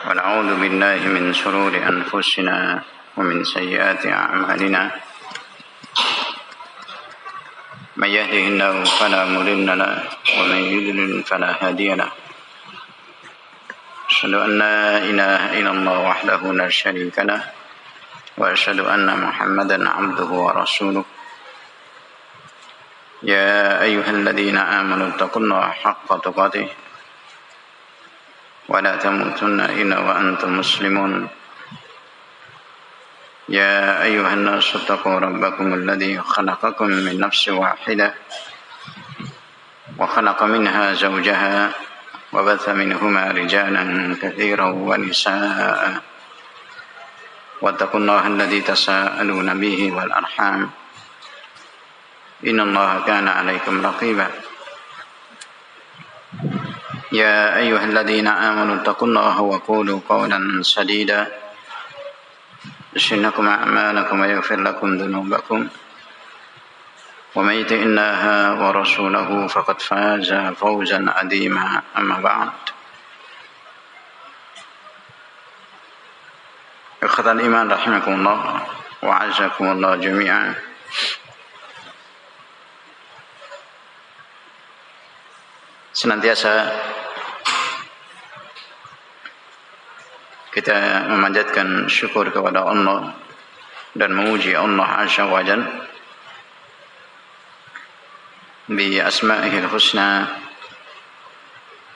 ونعوذ بالله من شرور أنفسنا ومن سيئات أعمالنا من يهده الله فلا مضل له ومن يضلل فلا هادي له أشهد أن لا إله إلا الله وحده لا شريك له وأشهد أن محمدا عبده ورسوله يا أيها الذين آمنوا اتقوا الله حق تقاته ولا تموتن إلا وأنتم مسلمون يا أيها الناس اتقوا ربكم الذي خلقكم من نفس واحدة وخلق منها زوجها وبث منهما رجالا كثيرا ونساء واتقوا الله الذي تساءلون به والأرحام إن الله كان عليكم رقيبا يا أيها الذين آمنوا اتقوا الله وقولوا قولا سديدا يصلح لكم أعمالكم ويغفر لكم ذنوبكم ومن يطع الله ورسوله فقد فاز فوزا عظيما أما بعد إخوة الإيمان رحمكم الله وعزكم الله جميعا. Senantiasa kita memanjatkan syukur kepada Allah dan memuji Allah Azza wa Jalla bi asma'ihil husna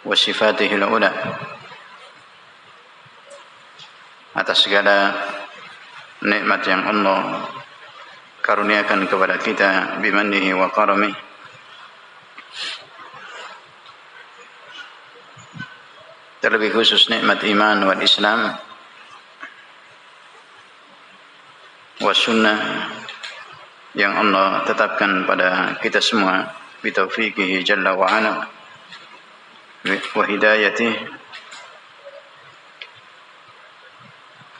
wa sifatihil ula atas segala nikmat yang Allah karuniakan kepada kita bimannihi wa karamihi, terlebih khusus nikmat iman wal Islam wa sunnah yang Allah tetapkan pada kita semua bitaufiqihi jalla wa ala wa hidayatih,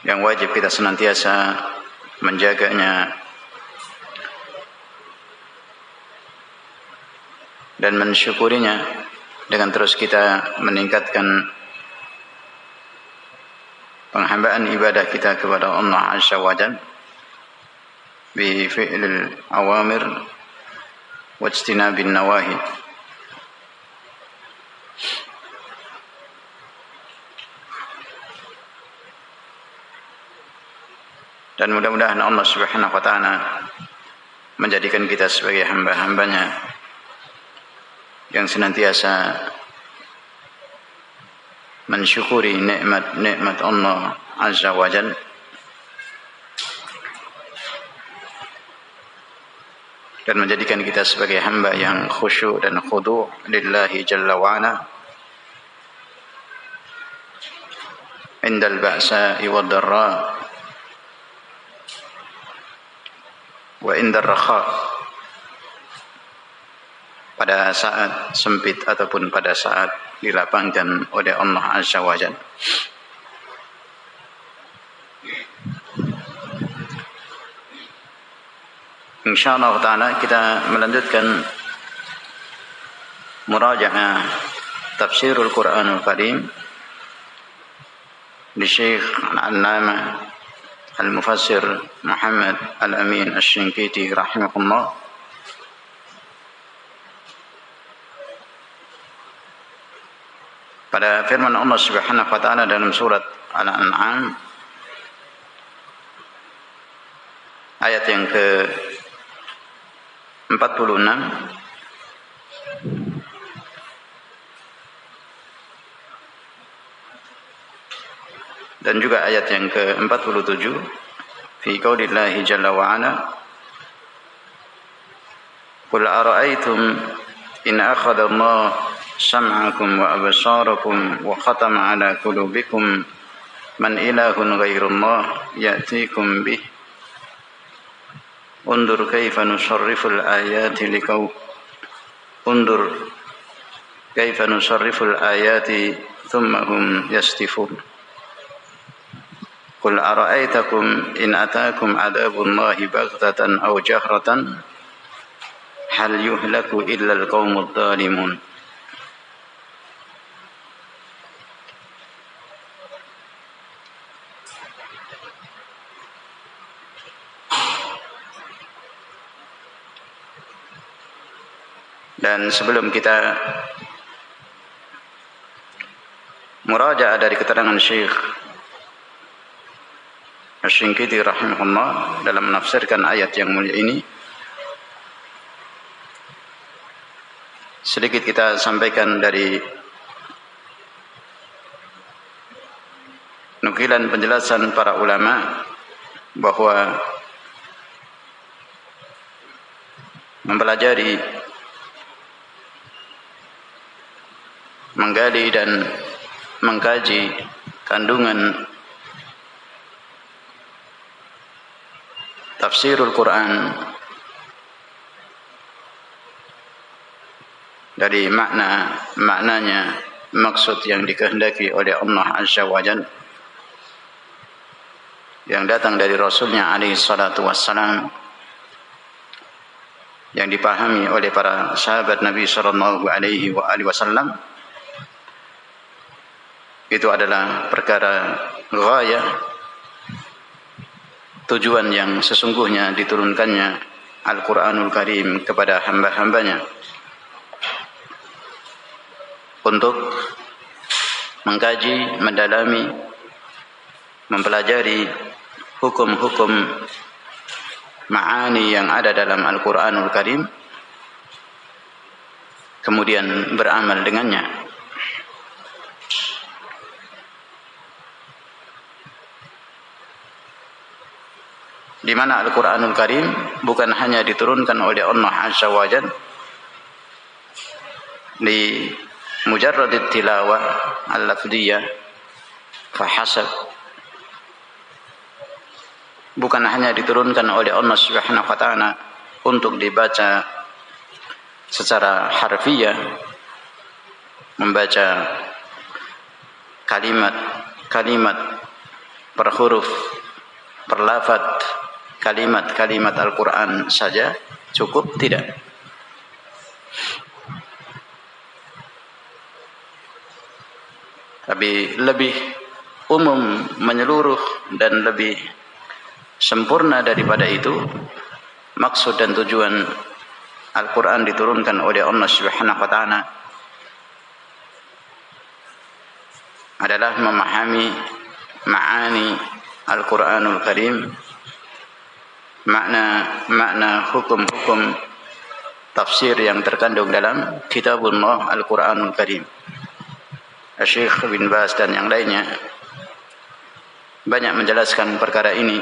yang wajib kita senantiasa menjaganya dan mensyukurinya dengan terus kita meningkatkan penghambaan ibadah kita kepada Allah Azza wa Jalla bi fi'lil awamir wa ijtinabin nawahi. Dan mudah-mudahan Allah Subhanahu wa taala menjadikan kita sebagai hamba-hambanya yang senantiasa mensyukuri nikmat-nikmat Allah Azza wa Jalla dan menjadikan kita sebagai hamba yang khusyuk dan khudu' lillahi jalla wa ala indal ba'sa'i wad dharra wa indar rakha, pada saat sempit ataupun pada saat dilapangkan oleh Allah Azza wa Jalla. Insyaallah taala kita melanjutkan muraja'ah tafsirul Qur'anul Karim di Syekh Al-Allamah Al-Mufassir Muhammad Al-Amin Asy-Syinkiti rahimahullah. Pada firman Allah Subhanahu wa taala dalam surat Al-An'am ayat yang ke-46 dan juga ayat yang ke-47 fi qaulillahi jalla wa ala qul ara'aytum in akhadha Allah sam'akum wa absarakum wa khatama ala qulubikum man ilahun ghairullah ya'tikum bih undur kaifa nusarriful ayati thumma hum yastifun qul ara'aytakum in ataakum adzabullahi baghtatan aw jahratan hal yuhlaku illa al-qaumud dhalimun. Dan sebelum kita murajaah dari keterangan Syekh Asy-Syinkiti rahimahullah dalam menafsirkan ayat yang mulia ini, sedikit kita sampaikan dari nukilan penjelasan para ulama bahwa mempelajari, menggali dan mengkaji kandungan tafsirul Quran dari maknanya, maksud yang dikehendaki oleh Allah Azza wa Jalla yang datang dari Rasulnya alaihi salatu wassalam, yang dipahami oleh para sahabat Nabi sallallahu alaihi wasallam, itu adalah perkara ghayah, tujuan yang sesungguhnya diturunkannya Al-Quranul Karim kepada hamba-hambanya untuk mengkaji, mendalami, mempelajari hukum-hukum ma'ani yang ada dalam Al-Quranul Karim, kemudian beramal dengannya. Di mana Al-Quranul Karim bukan hanya diturunkan oleh Allah Azza wa Jalla li mujarrad tilawah al-lafdiyah fahasab, bukan hanya diturunkan oleh Allah Subhanahu wa taala untuk dibaca secara harfiah, membaca kalimat per huruf, per lafaz kalimat-kalimat Al-Quran saja cukup, tidak. Tapi lebih umum, menyeluruh dan lebih sempurna daripada itu, maksud dan tujuan Al-Quran diturunkan oleh Allah Subhanahu wa taala adalah memahami ma'ani Al-Quranul Karim, makna hukum-hukum tafsir yang terkandung dalam Kitabullah Al-Quranul Karim. Syekh bin Baz dan yang lainnya banyak menjelaskan perkara ini.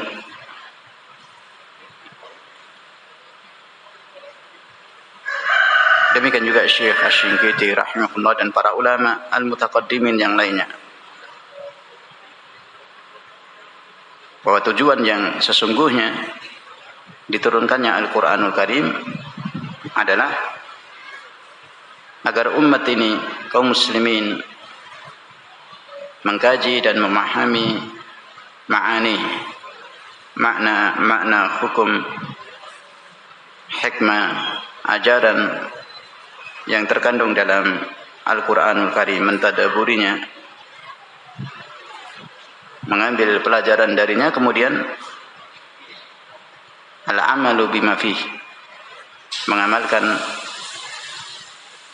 Demikian juga Syekh Asy-Syinkiti rahimahullah dan para ulama al-mutaqaddimin yang lainnya, bahwa tujuan yang sesungguhnya diturunkannya Al-Quranul Karim adalah agar umat ini, kaum muslimin, mengkaji dan memahami ma'ani, makna hukum, hikmah, ajaran yang terkandung dalam Al-Quranul Karim, mentadaburinya, mengambil pelajaran darinya, kemudian al-amalu bima fih, mengamalkan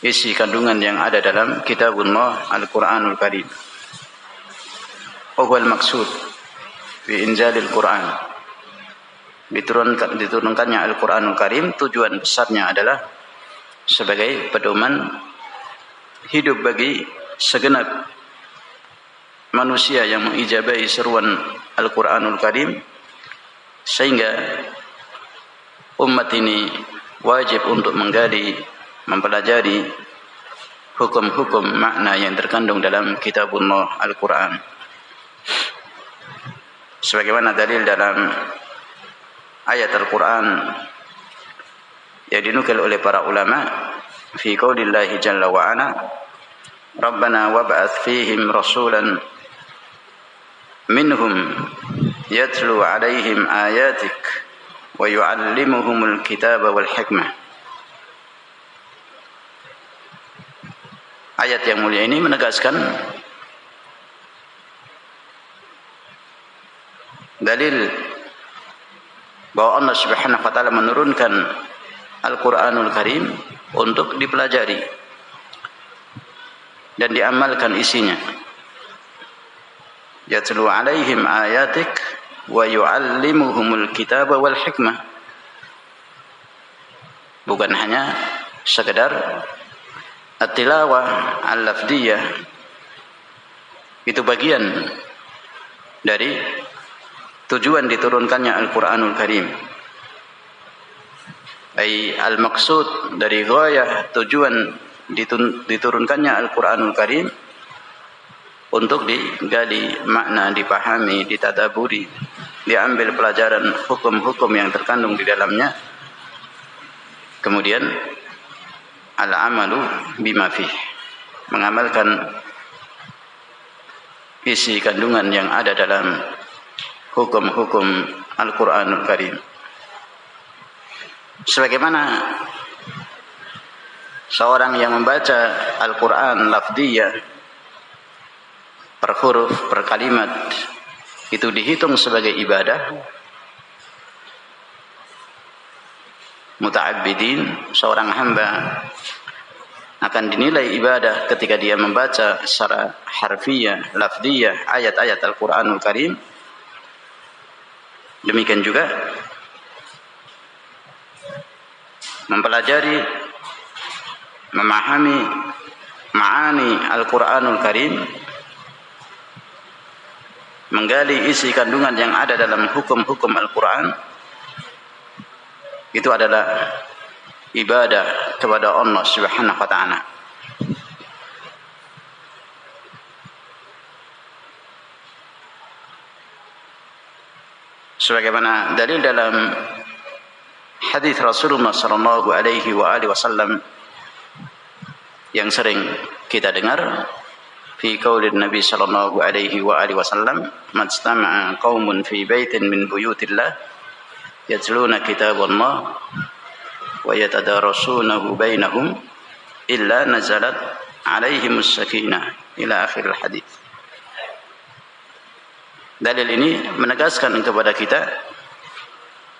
isi kandungan yang ada dalam Kitabullah Al-Quranul Karim. Huwal maksud fi inzalil Quran, diturunkannya Al-Quranul Karim, tujuan besarnya adalah sebagai pedoman hidup bagi segenap manusia yang mengijabahi seruan Al-Quranul Karim, sehingga umat ini wajib untuk menggali, mempelajari hukum-hukum makna yang terkandung dalam Kitabullah Al-Quran. Sebagaimana dalil dalam ayat Al-Quran yang dinukil oleh para ulama fi qaulillahi jalla wa ala, Rabbana wab'ath fihim rasulan minhum yatlu alaihim ayatik wa yu'allimuhumul kitaba wal hikmah. Ayat yang mulia ini menegaskan dalil bahwa Allah Subhanahu wa taala menurunkan Al-Quranul Karim untuk dipelajari dan diamalkan isinya. Yatlu alaihim ayatik wa yu'allimuhumul kitaba wal hikmah. Bukan hanya sekedar at-tilawah al-lafdiyah, itu bagian dari tujuan diturunkannya Al-Quranul Karim. Al-maksud dari ghayah, tujuan diturunkannya Al-Quranul Karim untuk digali makna, dipahami, ditadaburi, diambil pelajaran hukum-hukum yang terkandung di dalamnya. Kemudian al-amalu bima fih, mengamalkan isi kandungan yang ada dalam hukum-hukum Al-Quranul Karim. Sebagaimana seorang yang membaca Al-Quran lafdiyah, per huruf, per kalimat, itu dihitung sebagai ibadah. Muta'abbidin, seorang hamba akan dinilai ibadah ketika dia membaca secara harfiyah, lafdiyah, ayat-ayat Al-Quranul Karim. Demikian juga mempelajari, memahami ma'ani Al-Quranul Karim, menggali isi kandungan yang ada dalam hukum-hukum Al-Quran, itu adalah ibadah kepada Allah Subhanahu wa ta'ala. Sebagaimana dalil dalam hadis Rasulullah sallallahu alaihi wasallam yang sering kita dengar, fi qaulin Nabi sallallahu alaihi wasallam, majtama'a qaumun fi baitin min buyutillah yatluna kitaballah wa yatadarasunahu bainahum illa nazalat alaihimus sakinah, ila akhir hadis. Dalil ini menegaskan kepada kita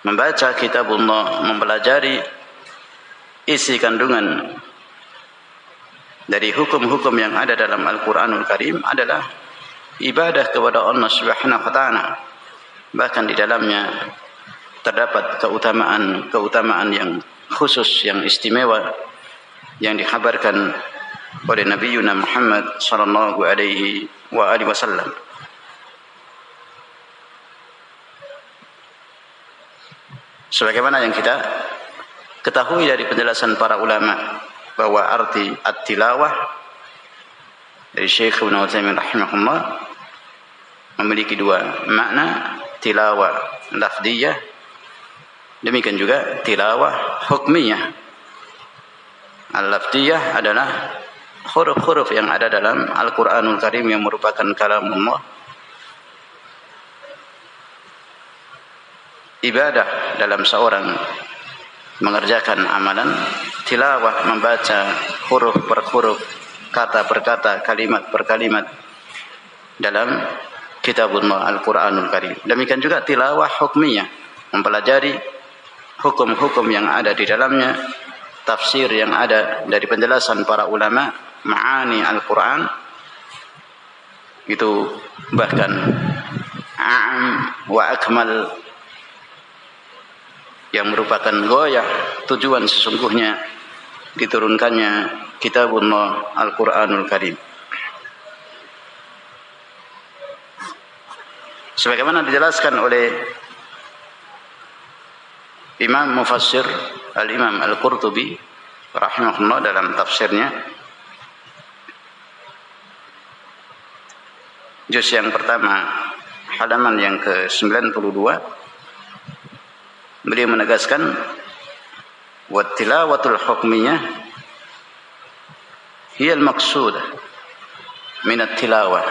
membaca kitabullah, mempelajari isi kandungan dari hukum-hukum yang ada dalam Al-Quranul Karim adalah ibadah kepada Allah Subhanahu wa ta'ala. Bahkan di dalamnya terdapat keutamaan yang khusus, yang istimewa, yang dikhabarkan oleh Nabi Muhammad sallallahu alaihi wasallam. Sebagaimana yang kita ketahui dari penjelasan para ulama, bahwa arti at-tilawah dari Syekh Ibnu Utsaimin rahimahullah memiliki dua makna, tilawah lafdiyah, demikian juga tilawah hukmiyah. Al-lafdiyah adalah huruf-huruf yang ada dalam Al-Quranul Karim yang merupakan kalamullah. Ibadah dalam seorang mengerjakan amalan tilawah, membaca huruf per huruf, kata per kata, kalimat per kalimat dalam kitabullah Al-Quranul Karim. Demikian juga tilawah hukmiyah, mempelajari hukum-hukum yang ada di dalamnya, tafsir yang ada dari penjelasan para ulama, ma'ani Al-Quran. Itu bahkan a'am wa akmal, yang merupakan ghayah, tujuan sesungguhnya diturunkannya kitabullah Al-Quranul Karim. Sebagaimana dijelaskan oleh Imam Mufassir Al-Imam Al-Qurtubi rahimahullah dalam tafsirnya, juz yang pertama halaman yang ke-92, beliau menegaskan wa tilawatul hukmiyah hiya al-maqsudah min at-tilawah.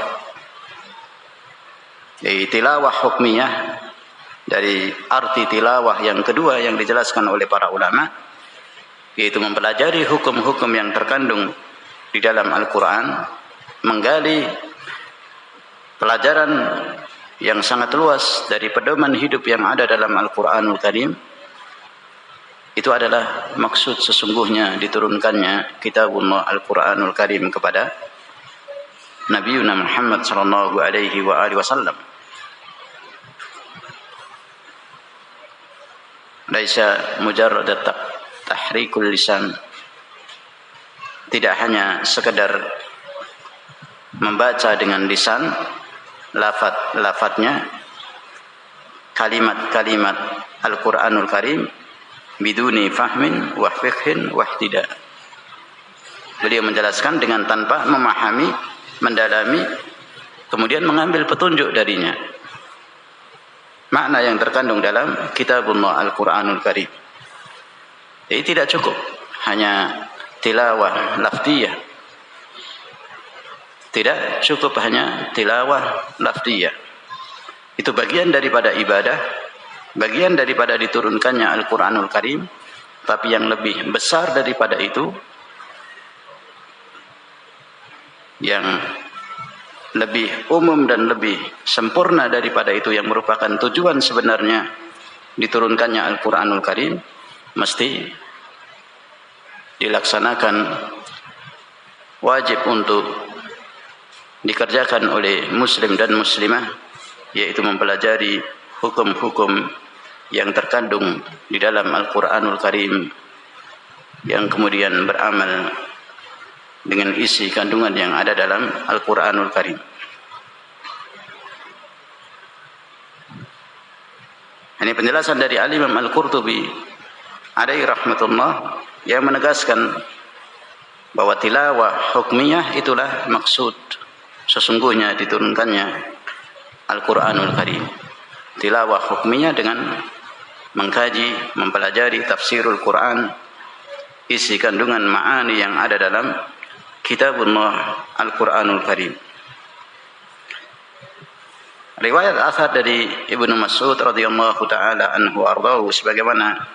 Jadi tilawah hukmiyah dari arti tilawah yang kedua yang dijelaskan oleh para ulama, yaitu mempelajari hukum-hukum yang terkandung di dalam Al-Quran, menggali pelajaran yang sangat luas dari pedoman hidup yang ada dalam Al-Quranul Karim, itu adalah maksud sesungguhnya diturunkannya kitabullah Al-Quranul Karim kepada Nabi Muhammad sallallahu alaihi wasallam. Laisa mujarrad tahrikul lisan, tidak hanya sekedar membaca dengan lisan lafaz-lafaznya, kalimat-kalimat Al-Quranul Karim biduni fahmin wa fiqhin wa ihtida. Beliau menjelaskan dengan tanpa memahami, mendalami, kemudian mengambil petunjuk darinya. Makna yang terkandung dalam kitabullah Al-Quranul Karim. Jadi tidak cukup hanya tilawah lafziyah. Tidak cukup hanya tilawah lafziyah. Itu bagian daripada ibadah, bagian daripada diturunkannya Al-Quranul Karim. Tapi yang lebih besar daripada itu, yang lebih umum dan lebih sempurna daripada itu, yang merupakan tujuan sebenarnya diturunkannya Al-Quranul Karim, mesti dilaksanakan, wajib untuk dikerjakan oleh muslim dan muslimah, yaitu mempelajari hukum-hukum yang terkandung di dalam Al-Quranul Karim, yang kemudian beramal dengan isi kandungan yang ada dalam Al-Quranul Karim. Ini penjelasan dari Al-Imam Al-Qurtubi alaihi rahmatullah, yang menegaskan bahwa tilawah hukmiyah itulah maksud sesungguhnya diturunkannya Al-Quranul Karim. Tilawah hukmiyah dengan mengkaji, mempelajari tafsirul Quran, isi kandungan ma'ani yang ada dalam kitabullah Al-Quranul Karim. Riwayat asar dari Ibnu Mas'ud radhiyallahu taala anhu ardhahu, sebagaimana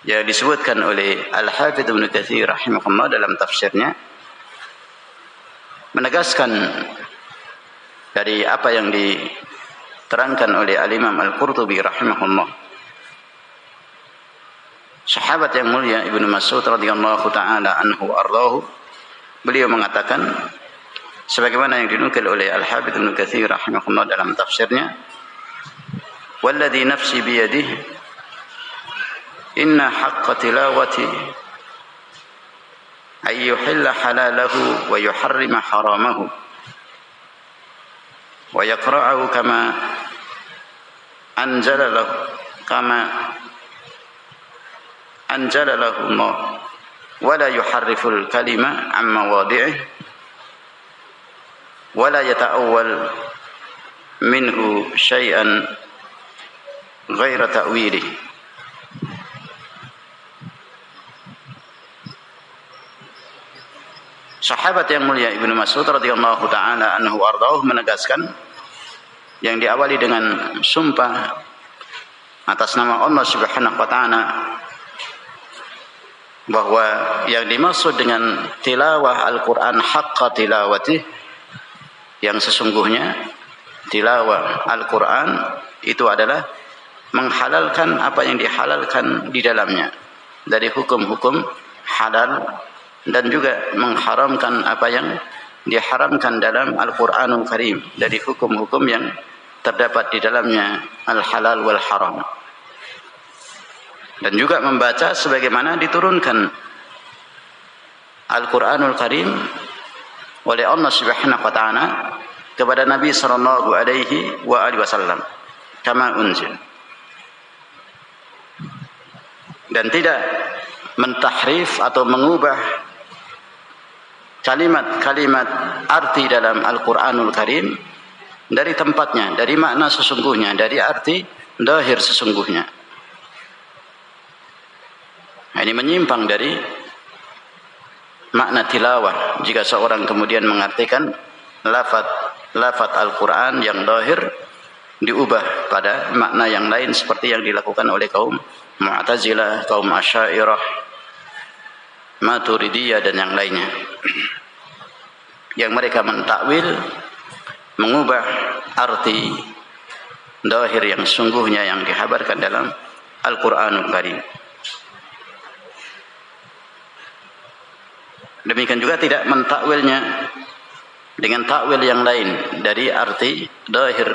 yang disebutkan oleh Al-Hafidz Ibnu Katsir rahimahullah dalam tafsirnya, menegaskan dari apa yang diterangkan oleh Al-Imam Al-Qurtubi rahimahullah. Sahabat yang mulia Ibnu Mas'ud radhiyallahu taala anhu ardhahu, beliau mengatakan sebagaimana yang dinukil oleh Al-Hafidz Ibnu Katsir rahimahullah dalam tafsirnya, "Walladzi nafsi biyadihi inna haqqa tilawati ay yuhilla halalahu wa yuharrima haramahu wa yaqra'ahu kama anzala lahu anjala lahu Allah wa la yuharriful kalima an mawadhi'i wa la yata'awwal minhu syai'an ghaira ta'wili." Sahabat yang mulia Ibnu Mas'ud radhiyallahu taala anhu ardhahu menegaskan, yang diawali dengan sumpah atas nama Allah Subhanahu wa taala, bahwa yang dimaksud dengan tilawah Al-Quran haqqa tilawati, yang sesungguhnya tilawah Al-Quran itu adalah menghalalkan apa yang dihalalkan di dalamnya dari hukum-hukum halal, dan juga mengharamkan apa yang diharamkan dalam Al-Quranul Karim dari hukum-hukum yang terdapat di dalamnya al-halal wal haram. Dan juga membaca sebagaimana diturunkan Al-Quranul Karim oleh Allah Subhanahu wa taala kepada Nabi sallallahu alaihi wasallam kama unzil, dan tidak mentahrif atau mengubah kalimat-kalimat arti dalam Al-Quranul Karim dari tempatnya, dari makna sesungguhnya, dari arti zahir sesungguhnya. Ini menyimpang dari makna tilawah jika seorang kemudian mengartikan lafaz Al-Quran yang zahir diubah pada makna yang lain, seperti yang dilakukan oleh kaum Mu'tazilah, kaum Asy'ariyah, Maturidiyah dan yang lainnya, yang mereka mentakwil, mengubah arti zahir yang sungguhnya yang dihabarkan dalam Al-Qur'anul Karim. Demikian juga tidak mentakwilnya dengan takwil yang lain dari arti zahir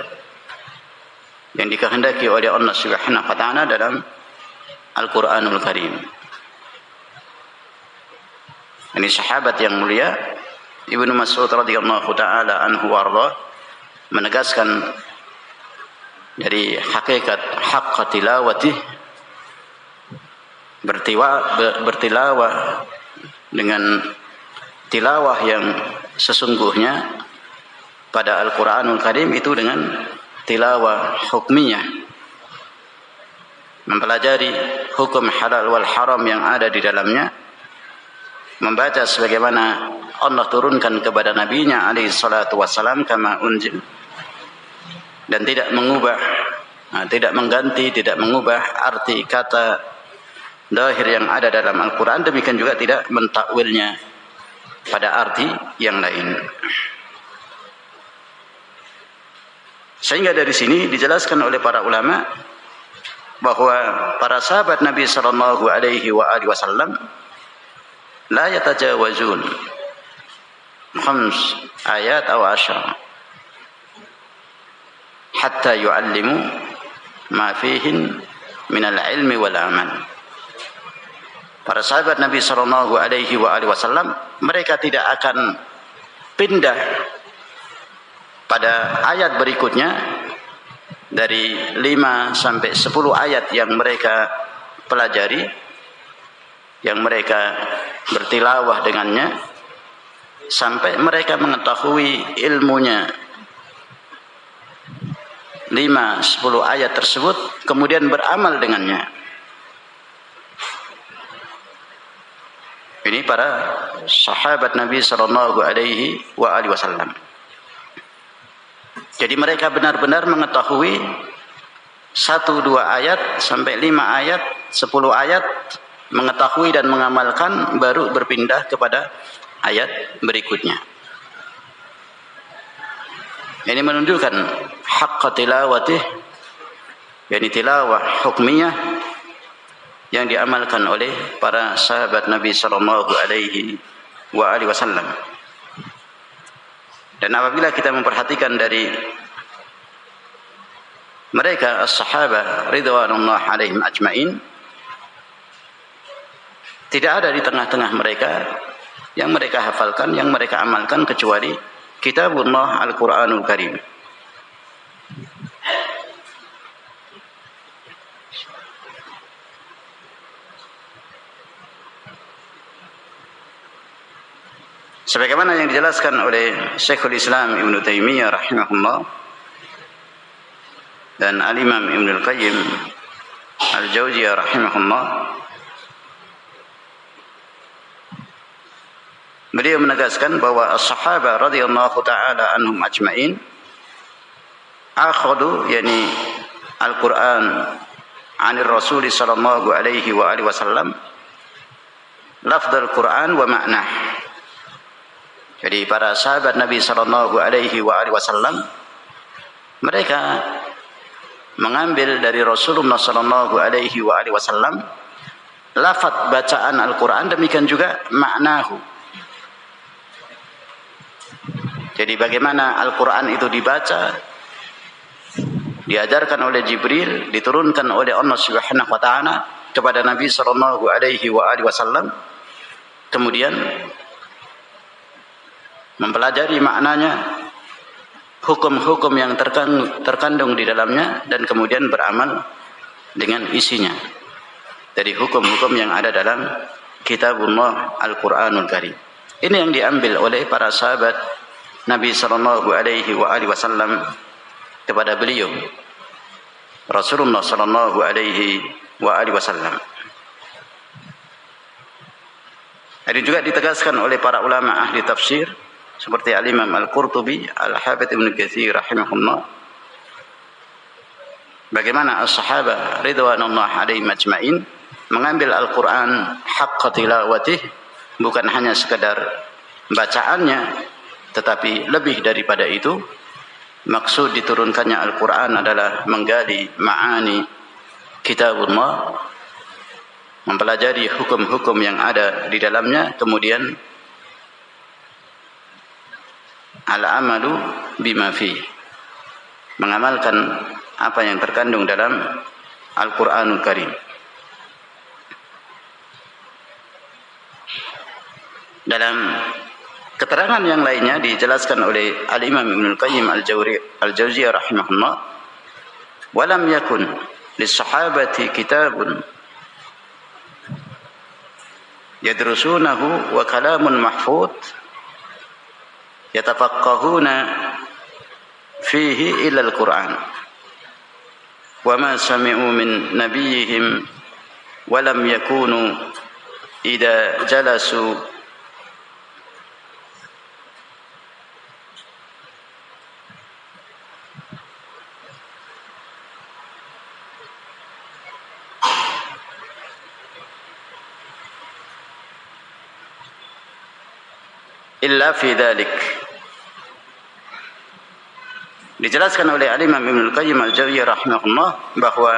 yang dikehendaki oleh Allah Subhanahu wa taala dalam Al-Qur'anul Karim. Ini sahabat yang mulia Ibnu Mas'ud radhiyallahu taala anhu warḍah menegaskan dari hakikat haqq tilawati, bertilawah dengan tilawah yang sesungguhnya pada Al-Qur'anul Karim itu dengan tilawah hukmiyah, mempelajari hukum halal wal haram yang ada di dalamnya, membaca sebagaimana Allah turunkan kepada nabinya alaihi salatu wassalam kama unzil, dan tidak mengubah, tidak mengganti, tidak mengubah arti kata zahir yang ada dalam Al-Quran. Demikian juga tidak mentakwilnya pada arti yang lain. Sehingga dari sini dijelaskan oleh para ulama bahwa para sahabat Nabi sallallahu alaihi wasallam la yatajawazun 5 ayat atau 10 hatta yu'allimu ma fihin min al-ilmi wal amal. Para sahabat Nabi sallallahu alaihi wasallam mereka tidak akan pindah pada ayat berikutnya dari 5 sampai 10 ayat yang mereka pelajari, yang mereka bertilawah dengannya, sampai mereka mengetahui ilmunya 5-10 ayat tersebut, kemudian beramal dengannya. Ini para sahabat Nabi sallallahu alaihi wasallam. Jadi mereka benar-benar mengetahui 1-2 ayat sampai 5 ayat, 10 ayat, mengetahui dan mengamalkan, baru berpindah kepada ayat berikutnya. Ini menunjukkan haqq tilawatih, yakni tilawah hukmiyah yang diamalkan oleh para sahabat Nabi sallallahu alaihi wasallam. Dan apabila kita memperhatikan dari mereka as-sahabah ridwanullah alaihim ajmain, tidak ada di tengah-tengah mereka yang mereka hafalkan, yang mereka amalkan kecuali kitabullah Al-Qur'anul Karim. Sebagaimana yang dijelaskan oleh Syekhul Islam Ibnu Taimiyah rahimahullah dan Al-Imam Ibnu Al-Qayyim Al-Jauziyah rahimahullah, beliau menegaskan bahwa as-sahaba radhiyallahu taala anhum ajmain akhadhu, yani Al-Qur'an 'anil Rasul sallallahu alaihi wasallam lafdzul Qur'an wa ma'nah. Jadi para sahabat Nabi sallallahu alaihi wasallam mereka mengambil dari Rasulullah sallallahu alaihi wasallam lafaz bacaan Al-Qur'an, demikian juga maknahu. Jadi bagaimana Al-Qur'an itu dibaca, diajarkan oleh Jibril, diturunkan oleh Allah Subhanahu wa taala kepada Nabi sallallahu alaihi wasallam, kemudian mempelajari maknanya, hukum-hukum yang terkandung di dalamnya, dan kemudian beramal dengan isinya dari hukum-hukum yang ada dalam kitabullah Al-Qur'anul Karim. Ini yang diambil oleh para sahabat Nabi sallallahu alaihi wasallam kepada beliau Rasulullah sallallahu alaihi wasallam. Ini juga ditegaskan oleh para ulama ahli tafsir seperti Al-Imam Al-Qurtubi, Al-Hafidz Ibnu Katsir rahimahullah, bagaimana as-sahabah ridwanullah alaihim ajmain mengambil Al-Qur'an haqq tilawatih, bukan hanya sekedar bacaannya, tetapi lebih daripada itu. Maksud diturunkannya Al-Qur'an adalah menggali ma'ani kitabullah, mempelajari hukum-hukum yang ada di dalamnya, kemudian al-amalu bima fi, mengamalkan apa yang terkandung dalam Al-Qur'anul Karim. Dalam keterangan yang lainnya dijelaskan oleh Al-Imam Ibnul Qayyim Al-Jauziyah rahimahullah, "Walam yakun lis-sahabati kitabun yadrusunahu wa kalamun mahfuz yatafaqqahuna fihi illa al-Qur'an wa ma sami'u min nabiyyihim wa lam yakunu idza jalasu illa fi dzalik." Dijelaskan oleh Al-Imam Ibnul Qayyim Al-Jauziyah rahimahullah bahwa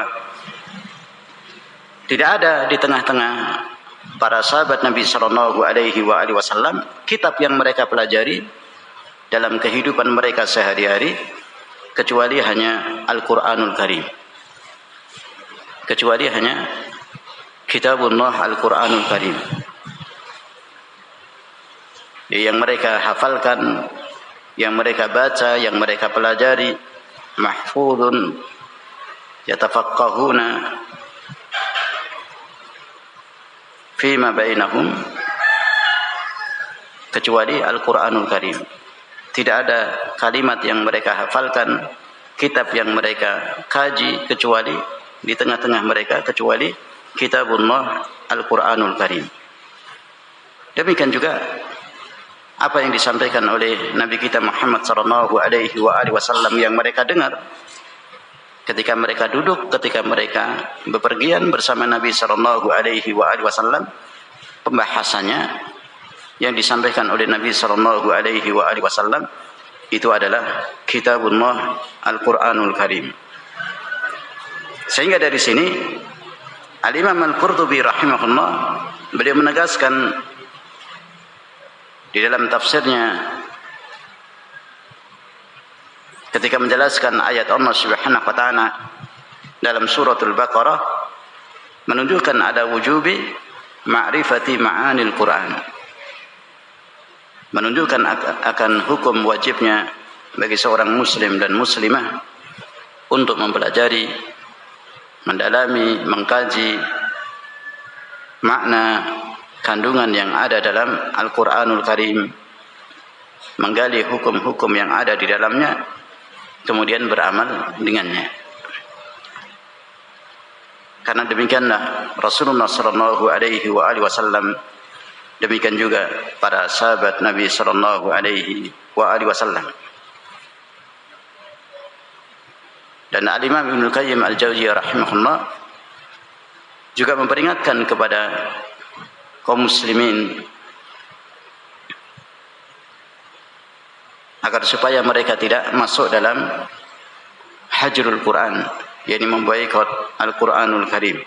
tidak ada di tengah-tengah para sahabat Nabi sallallahu alaihi wasallam kitab yang mereka pelajari dalam kehidupan mereka sehari-hari kecuali hanya Al-Qur'anul Karim. Kecuali hanya Kitabullah Al-Qur'anul Karim. Yang mereka hafalkan, yang mereka baca, yang mereka pelajari, mahfuzun yatafaqqahuna fima bainahum, kecuali Al-Qur'anul Karim. Tidak ada kalimat yang mereka hafalkan, kitab yang mereka kaji kecuali di tengah-tengah mereka kecuali Kitabullah Al-Qur'anul Karim. Demikian juga apa yang disampaikan oleh Nabi kita Muhammad sallallahu alaihi wasallam yang mereka dengar ketika mereka duduk, ketika mereka bepergian bersama Nabi sallallahu alaihi wasallam, pembahasannya yang disampaikan oleh Nabi sallallahu alaihi wasallam itu adalah Kitabullah Al-Qur'anul Karim. Sehingga dari sini Al-Imam Al-Qurtubi rahimahullah beliau menegaskan di dalam tafsirnya ketika menjelaskan ayat Allah Subhanahu wa taala dalam suratul Baqarah menunjukkan ada wujubi ma'rifati ma'anil Quran, menunjukkan akan hukum wajibnya bagi seorang muslim dan muslimah untuk mempelajari, mendalami, mengkaji makna kandungan yang ada dalam Al-Qur'anul Karim, menggali hukum-hukum yang ada di dalamnya, kemudian beramal dengannya. Karena demikianlah Rasulullah sallallahu alaihi wasallam, demikian juga para sahabat Nabi sallallahu alaihi wasallam. Dan Al-Imam Ibnul Qayyim Al-Jauziyah rahimahullah juga memperingatkan kepada kaum muslimin agar supaya mereka tidak masuk dalam hajrul Quran, yakni memboikot Al-Qur'anul Karim.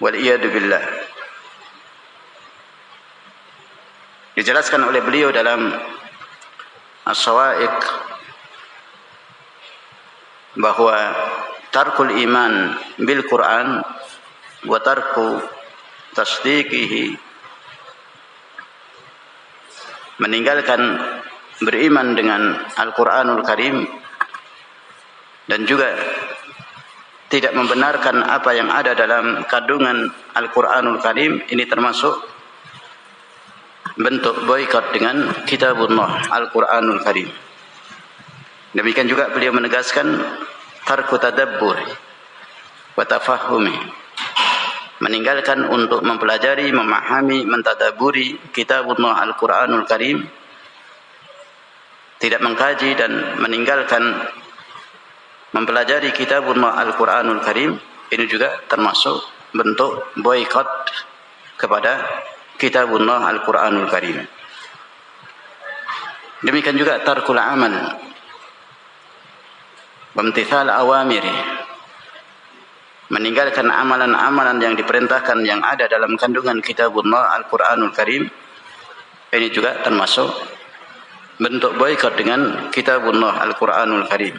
Wal iyadu billah. Dijelaskan oleh beliau dalam As-Sawa'iq bahwa tarkul iman bil Quran wa tarku tasdiqihi, meninggalkan beriman dengan Al-Qur'anul Karim dan juga tidak membenarkan apa yang ada dalam kandungan Al-Qur'anul Karim, ini termasuk bentuk boikot dengan Kitabullah Al-Qur'anul Karim. Demikian juga beliau menegaskan tarku tadabbur wa tafahumi, meninggalkan untuk mempelajari, memahami, mentadaburi Kitabullah Al-Qur'anul Karim, tidak mengkaji dan meninggalkan mempelajari Kitabullah Al-Qur'anul Karim, ini juga termasuk bentuk boikot kepada Kitabullah Al-Qur'anul Karim. Demikian juga tarkul amal wamtithal awamiri, meninggalkan amalan-amalan yang diperintahkan yang ada dalam kandungan kitabullah Al-Quranul Karim, ini juga termasuk bentuk boikot dengan kitabullah Al-Quranul Karim.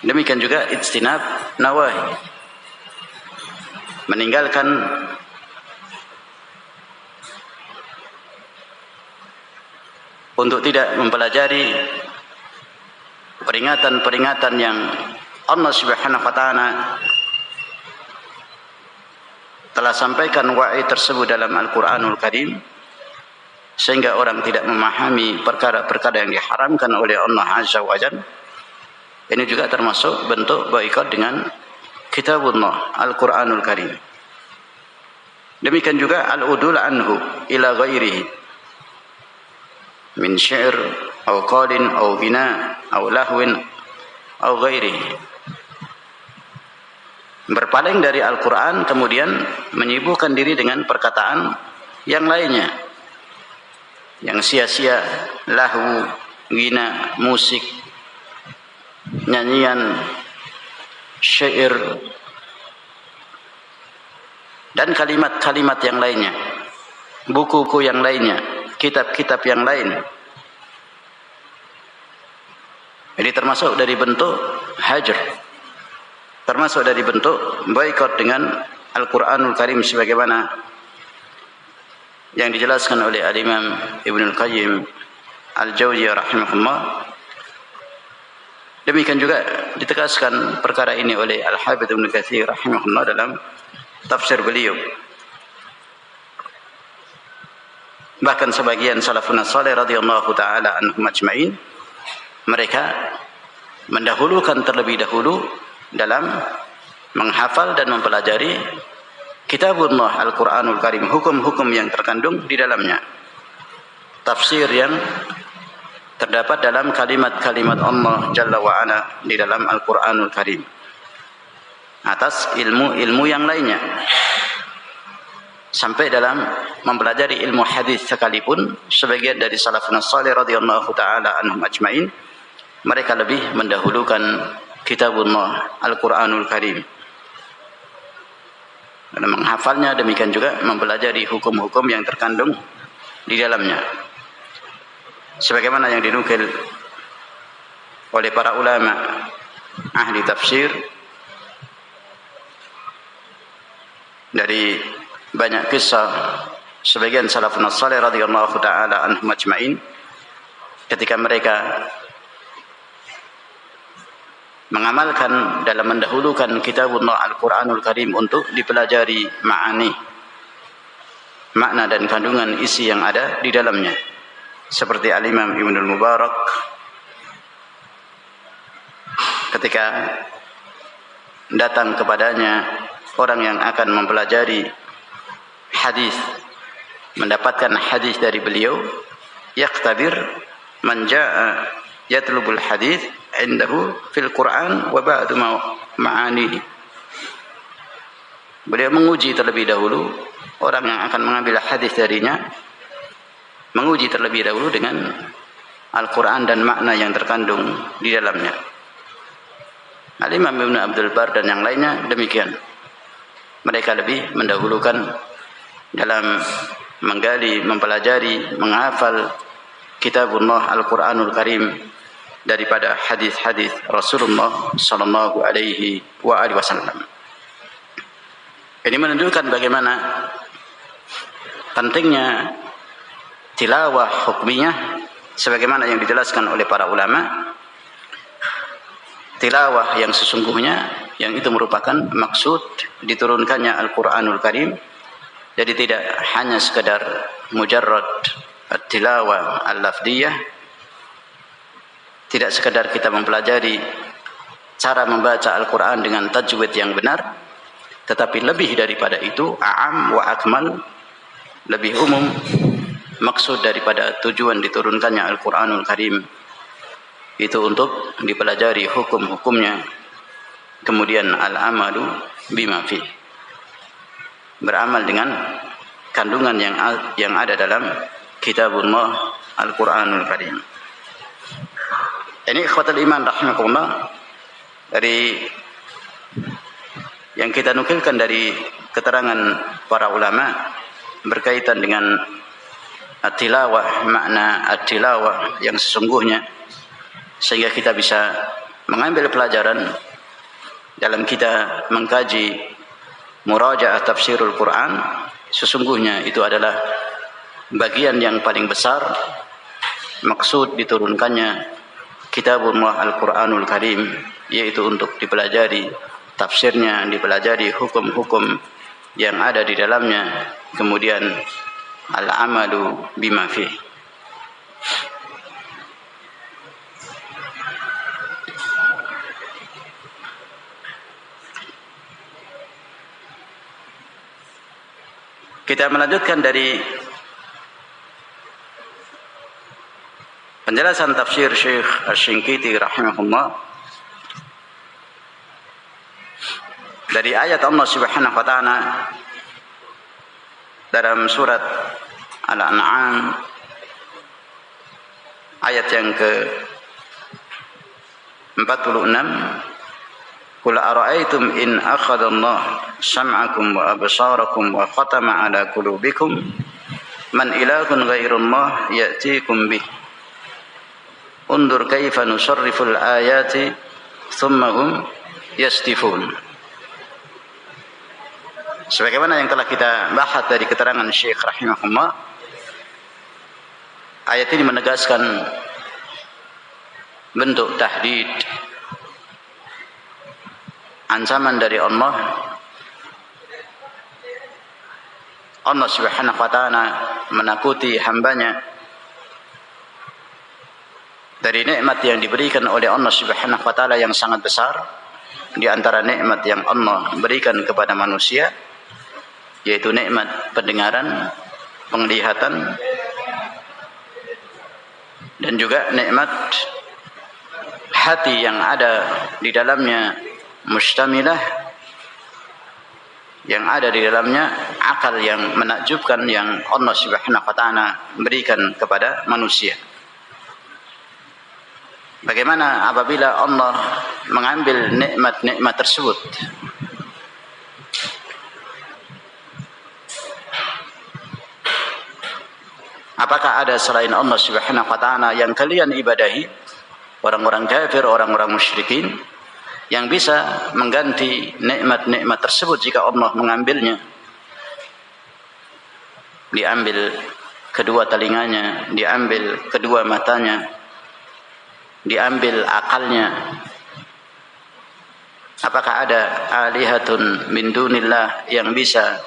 Demikian juga ijtinab nawahi, meninggalkan untuk tidak mempelajari peringatan-peringatan yang Allah Subhanahu wa taala telah sampaikan wa'id tersebut dalam Al-Qur'anul Karim, sehingga orang tidak memahami perkara-perkara yang diharamkan oleh Allah Azza wa Jalla. Ini juga termasuk bentuk boikot dengan kitabullah Al-Qur'anul Karim. Demikian juga al-udul anhu ila ghairihi min syair atau qalin atau bina atau lahwin atau ghairihi, berpaling dari Al-Quran kemudian menyibukkan diri dengan perkataan yang lainnya yang sia-sia, lahu, gina, musik, nyanyian, syair, dan kalimat-kalimat yang lainnya, buku-buku yang lainnya, kitab-kitab yang lain. Ini termasuk dari bentuk hajar, termasuk dari bentuk boikot dengan Al-Quranul Karim, sebagaimana yang dijelaskan oleh Al-Imam Ibnul Qayyim Al-Jauziyah rahimahullah. Demikian juga ditegaskan perkara ini oleh Al-Hafidz Ibnu Katsir rahimahullah dalam tafsir beliau. Bahkan sebagian salafun salih radhiyallahu taala anhum ajma'in, mereka mendahulukan terlebih dahulu dalam menghafal dan mempelajari kitabullah Al-Quranul Karim, hukum-hukum yang terkandung di dalamnya, tafsir yang terdapat dalam kalimat-kalimat Allah Jalla wa'ala di dalam Al-Quranul Karim, atas ilmu-ilmu yang lainnya, sampai dalam mempelajari ilmu hadis sekalipun. Sebagian dari salafun salih radhiyallahu taala anhum ajma'in, mereka lebih mendahulukan kitabullah Al-Quranul Karim dalam menghafalnya, demikian juga mempelajari hukum-hukum yang terkandung di dalamnya, sebagaimana yang dinukil oleh para ulama ahli tafsir dari banyak kisah sebagian salafun salih radhiyallahu taala anhum ajma'in, ketika mereka mengamalkan dalam mendahulukan kitabullah Al-Quranul Karim untuk dipelajari ma'ani, makna dan kandungan isi yang ada di dalamnya, seperti Al-Imam Ibnul Mubarak ketika datang kepadanya orang yang akan mempelajari hadis, mendapatkan hadis dari beliau, yaqtabir man jaa yatlubul hadis indahu fil Quran wa ba'du ma'anihi. Beliau menguji terlebih dahulu orang yang akan mengambil hadis darinya, menguji terlebih dahulu dengan Al-Quran dan makna yang terkandung di dalamnya. Al-Imam Ibn Abdul Bar dan yang lainnya demikian. Mereka lebih mendahulukan dalam menggali, mempelajari, menghafal kitabullah Al-Quranul Karim daripada hadis-hadis Rasulullah sallallahu alaihi wasallam. Ini menunjukkan bagaimana pentingnya tilawah hukmiyah, sebagaimana yang dijelaskan oleh para ulama. Tilawah yang sesungguhnya, yang itu merupakan maksud diturunkannya Al-Quranul Karim. Jadi tidak hanya sekadar mujarrad at-tilawah al-lafdiyah, tidak sekadar kita mempelajari cara membaca Al-Quran dengan tajwid yang benar, tetapi lebih daripada itu, a'am wa akmal, lebih umum maksud daripada tujuan diturunkannya Al-Quranul Karim itu untuk dipelajari hukum-hukumnya, kemudian al-amalu bima fi, beramal dengan kandungan yang ada dalam kitabullah Al-Quranul Karim. Ini ikhwatul iman rahimakumullah, dari yang kita nukilkan dari keterangan para ulama berkaitan dengan at-tilawah, makna at-tilawah yang sesungguhnya, sehingga kita bisa mengambil pelajaran dalam kita mengkaji murajaah tafsirul Quran. Sesungguhnya itu adalah bagian yang paling besar maksud diturunkannya kitabullah Al-Quranul Karim, yaitu untuk dipelajari tafsirnya, dipelajari hukum-hukum yang ada di dalamnya, kemudian al-amalu bima fih. Kita melanjutkan dari penjelasan tafsir Syekh Asy-Shinqiti rahimahullah dari ayat Allah Subhanahu wa taala dalam surat Al-An'am ayat yang ke-46. Qul ara'aytum in akhadallahu sam'akum wa absarakum wa khatama ala qulubikum man ilahun ghairullah ya'tikum bih undur kaifa nusarriful ayati thumma hum yastifun. Sebagaimana yang telah kita bahas dari keterangan Syekh rahimahullah, ayat ini menegaskan bentuk tahdid, ancaman dari Allah. Allah Subhanahu wa taala menakuti hambanya dari nikmat yang diberikan oleh Allah Subhanahu wa taala yang sangat besar. Di antara nikmat yang Allah berikan kepada manusia yaitu nikmat pendengaran, penglihatan, dan juga nikmat hati yang ada di dalamnya, mustamilah, yang ada di dalamnya akal yang menakjubkan yang Allah Subhanahu wa taala berikan kepada manusia. Bagaimana apabila Allah mengambil nikmat-nikmat tersebut? Apakah ada selain Allah Subhanahu wa taala yang kalian ibadahi? Orang-orang kafir, orang-orang musyrikin yang bisa mengganti nikmat-nikmat tersebut jika Allah mengambilnya. Diambil kedua telinganya, diambil kedua matanya, diambil akalnya. Apakah ada alihatun min dunillah yang bisa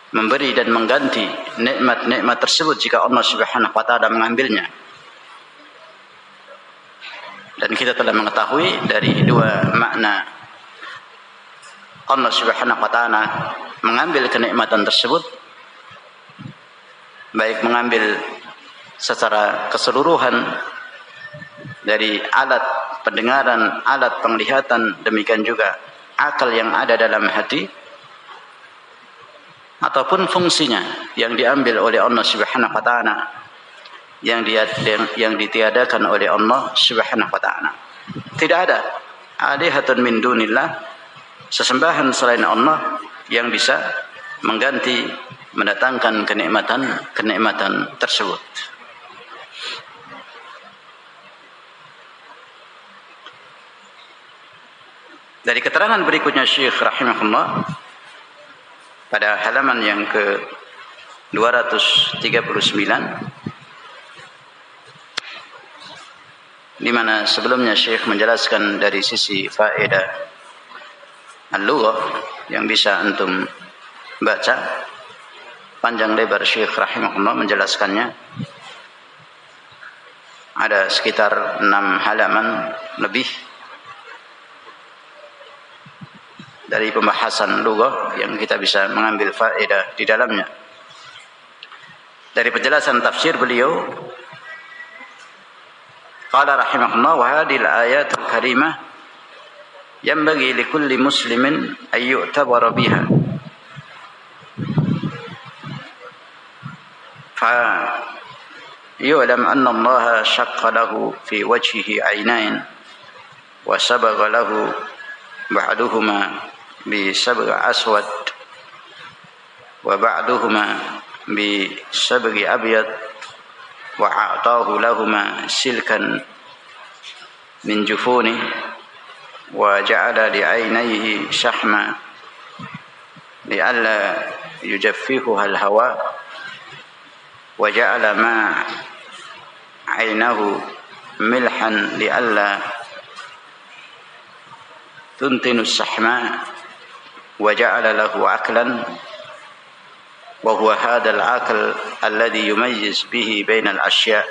memberi dan mengganti nikmat-nikmat tersebut jika Allah Subhanahu wa taala mengambilnya? Dan kita telah mengetahui dari dua makna Allah Subhanahu wa taala mengambil kenikmatan tersebut, baik mengambil secara keseluruhan dari alat pendengaran, alat penglihatan, demikian juga akal yang ada dalam hati, ataupun fungsinya yang diambil oleh Allah Subhanahu wa taala, yang ditiadakan oleh Allah Subhanahu wa taala. Tidak ada alihatun min dunillah, sesembahan selain Allah yang bisa mengganti, mendatangkan kenikmatan tersebut. Dari keterangan berikutnya Syekh rahimahullah pada halaman yang ke-239, di mana sebelumnya Syekh menjelaskan dari sisi faedah al-lughah yang bisa antum baca, panjang lebar Syekh rahimahullah menjelaskannya. Ada sekitar 6 halaman lebih dari pembahasan lughah yang kita bisa mengambil faedah di dalamnya. Dari penjelasan tafsir beliau, qala rahimahullah wa hadhihi al-ayatul karimah yanbaghi likulli muslimin an yu'tabara biha fa yu'lam anna Allah shaqqa lahu fi wajhihi 'aynayn wa sabagha lahu ba'duhuma بصبغ أسود وبعضهما بصبغ أبيض وأعطاه لهما سلكا من جفونه وجعل لعينيه شحما لئلا يجففها الهواء وجعل ما عينه ملحا لئلا تنتن السحماء وجعل له عقلا وهو هذا العقل الذي يميز به بين الأشياء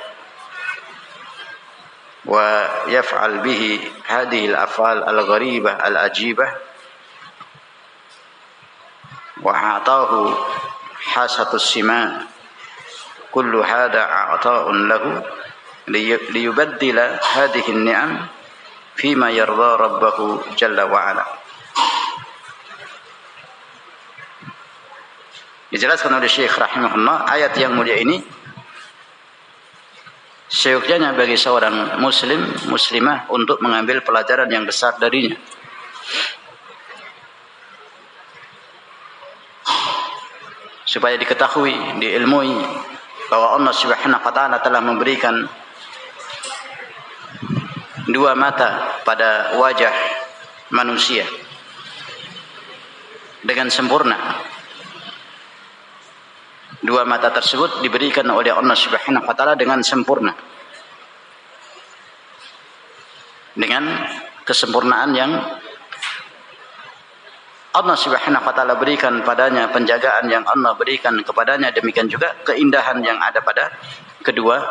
ويفعل به هذه الأفعال الغريبة العجيبة وأعطاه حاسة السماء كل هذا عطاء له ليبدل هذه النعم فيما يرضى ربه جل وعلا. Dijelaskan oleh Syekh rahimahullah, ayat yang mulia ini seyogyanya bagi seorang muslim, muslimah untuk mengambil pelajaran yang besar darinya. Supaya diketahui, diilmui bahwa Allah Subhanahu wa taala telah memberikan dua mata pada wajah manusia dengan sempurna. Dua mata tersebut diberikan oleh Allah Subhanahu wa taala dengan sempurna. Dengan kesempurnaan yang Allah Subhanahu wa taala berikan padanya, penjagaan yang Allah berikan kepadanya, demikian juga keindahan yang ada pada kedua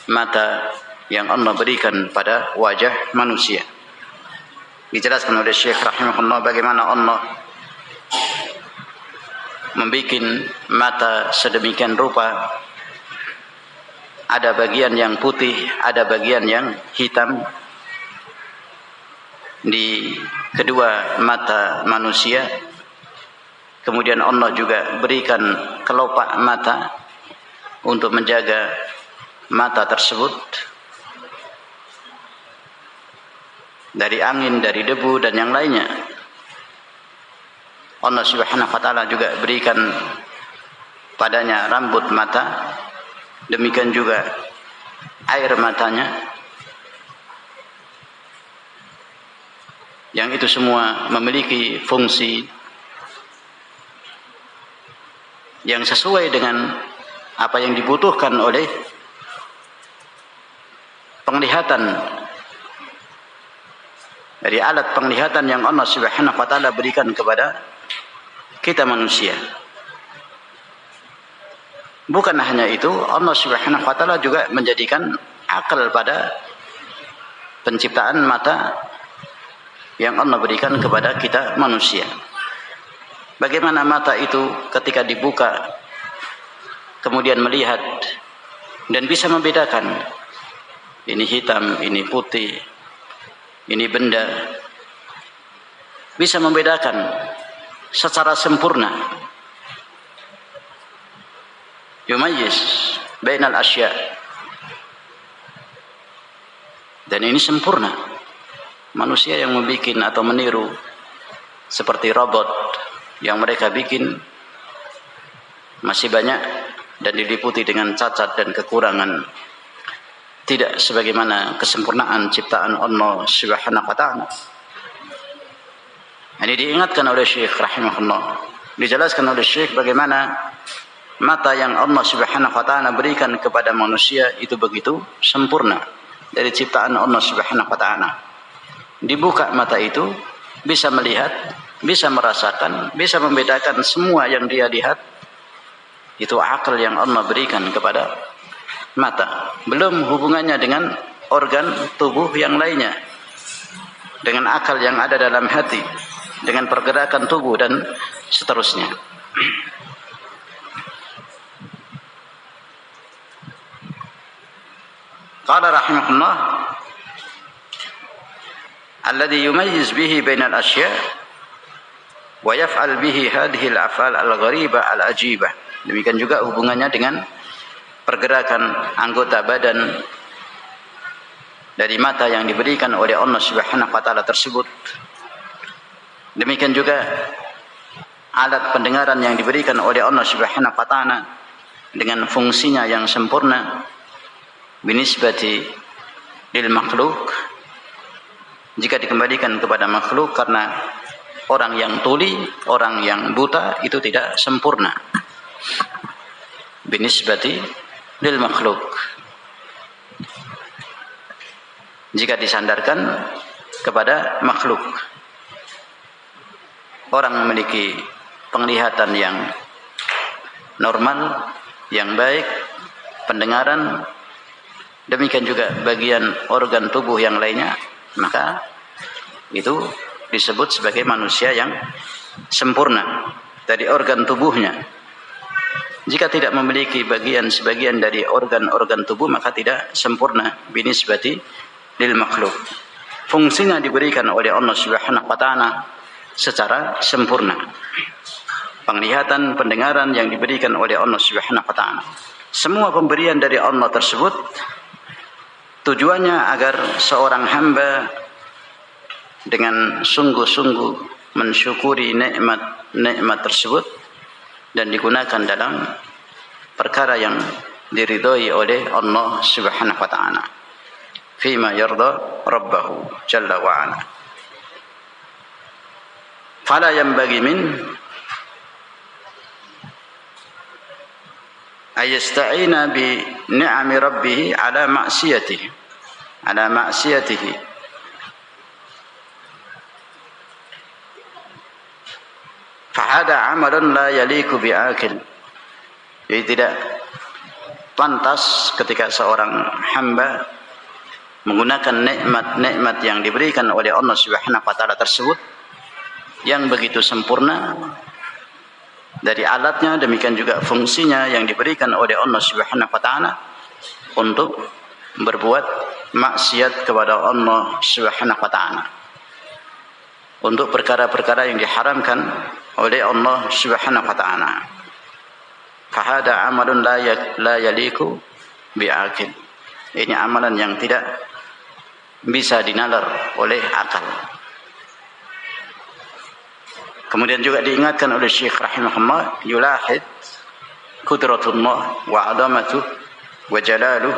mata yang Allah berikan pada wajah manusia. Dijelaskan oleh Syekh rahimahullah bagaimana Allah membuat mata sedemikian rupa, ada bagian yang putih, ada bagian yang hitam di kedua mata manusia. Kemudian Allah juga berikan kelopak mata untuk menjaga mata tersebut dari angin, dari debu dan yang lainnya. Allah Subhanahu wa taala juga berikan padanya rambut mata, demikian juga air matanya, yang itu semua memiliki fungsi yang sesuai dengan apa yang dibutuhkan oleh penglihatan, dari alat penglihatan yang Allah Subhanahu wa taala berikan kepada kita manusia. Bukan hanya itu, Allah Subhanahu wa taala juga menjadikan akal pada penciptaan mata yang Allah berikan kepada kita manusia. Bagaimana mata itu ketika dibuka kemudian melihat dan bisa membedakan ini hitam, ini putih, ini benda, bisa membedakan secara sempurna. Yumayyiz bainal asya. Dan ini sempurna. Manusia yang membikin atau meniru seperti robot yang mereka bikin masih banyak dan diliputi dengan cacat dan kekurangan. Tidak sebagaimana kesempurnaan ciptaan Allah Subhanahu wa taala. Ini diingatkan oleh Syekh rahimahullah. Dijelaskan oleh Syekh bagaimana mata yang Allah Subhanahu wa taala berikan kepada manusia itu begitu sempurna dari ciptaan Allah Subhanahu wa taala. Dibuka mata itu bisa melihat, bisa merasakan, bisa membedakan semua yang dia lihat. Itu akal yang Allah berikan kepada mata. Belum hubungannya dengan organ tubuh yang lainnya, dengan akal yang ada dalam hati, dengan pergerakan tubuh dan seterusnya. Qala rahimahullah, alladhi yumayyiz bihi bainal asya' wa yaf'al bihi hadhihi al-af'al al-gharibah al-ajibah. Demikian juga hubungannya dengan pergerakan anggota badan dari mata yang diberikan oleh Allah Subhanahu wa taala tersebut, Demikian juga alat pendengaran yang diberikan oleh Allah Subhanahu wa taala dengan fungsinya yang sempurna binisbati lil makhluk, jika dikembalikan kepada makhluk, karena orang yang tuli, orang yang buta itu tidak sempurna binisbati lil makhluk. Jika disandarkan kepada makhluk, orang memiliki penglihatan yang normal, yang baik, pendengaran, demikian juga bagian organ tubuh yang lainnya, maka itu disebut sebagai manusia yang sempurna dari organ tubuhnya. Jika tidak memiliki sebagian dari organ-organ tubuh, maka tidak sempurna binisbati lil makhluk. Fungsinya diberikan oleh Allah Subhanahu wa taala secara sempurna. Penglihatan, pendengaran yang diberikan oleh Allah Subhanahu wa taala. Semua pemberian dari Allah tersebut tujuannya agar seorang hamba dengan sungguh-sungguh mensyukuri nikmat tersebut dan digunakan dalam perkara yang diridhai oleh Allah Subhanahu wa taala. Fima yarda rabbahu jalla wa ala. Fala yanbaghi min ayasta'ina bi ni'ami rabbih ala ma'siyatihi fahada amalun la yaliku bi'akil. Jadi tidak pantas ketika seorang hamba menggunakan nikmat-nikmat yang diberikan oleh Allah Subhanahu wa taala tersebut yang begitu sempurna dari alatnya, demikian juga fungsinya yang diberikan oleh Allah Subhanahu wa taala untuk berbuat maksiat kepada Allah Subhanahu wa taala, untuk perkara-perkara yang diharamkan oleh Allah Subhanahu wa taala. Fahada amalun la yaliku bi'aqil. Ini amalan yang tidak bisa dinalar oleh akal. Kemudian juga diingatkan oleh Syekh rahimahullah, yulahid qudratullah wa 'azamatuh wa jalaluh